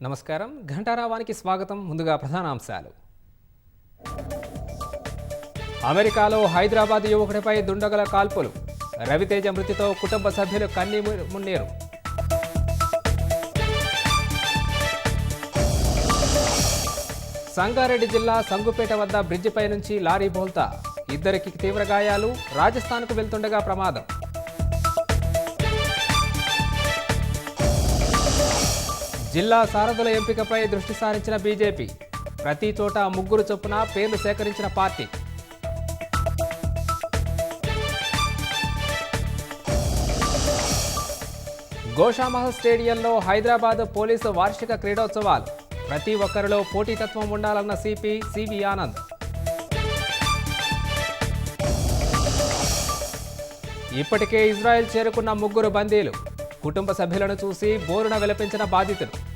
నమస్కారం ఘంటారావానికి స్వాగతం. ముందుగా ప్రధానాంశాలు. అమెరికాలో హైదరాబాద్ యువకుడిపై దుండగుల కాల్పులు. రవితేజ మృతితో కుటుంబ సభ్యులు కన్నీరు. సంగారెడ్డి జిల్లా సంగుపేట వద్ద బ్రిడ్జిపై నుంచి లారీ బోల్తా. ఇద్దరికి తీవ్ర గాయాలు. రాజస్థాన్కు వెళ్తుండగా ప్రమాదం. జిల్లా సారథుల ఎంపికపై దృష్టి సారించిన బీజేపీ. ప్రతి చోట ముగ్గురు చొప్పున పేర్లు సేకరించిన పార్టీ. గోషామహల్ స్టేడియంలో హైదరాబాద్ పోలీసు వార్షిక క్రీడోత్సవాలు. ప్రతి ఒక్కరిలో పోటీతత్వం ఉండాలన్న సిపి సివి ఆనంద్. ఇప్పటికే ఇజ్రాయెల్ చేరుకున్న ముగ్గురు బందీలు. కుటుంబ సభ్యులను చూసి బోరున విలపించిన బాధితులు.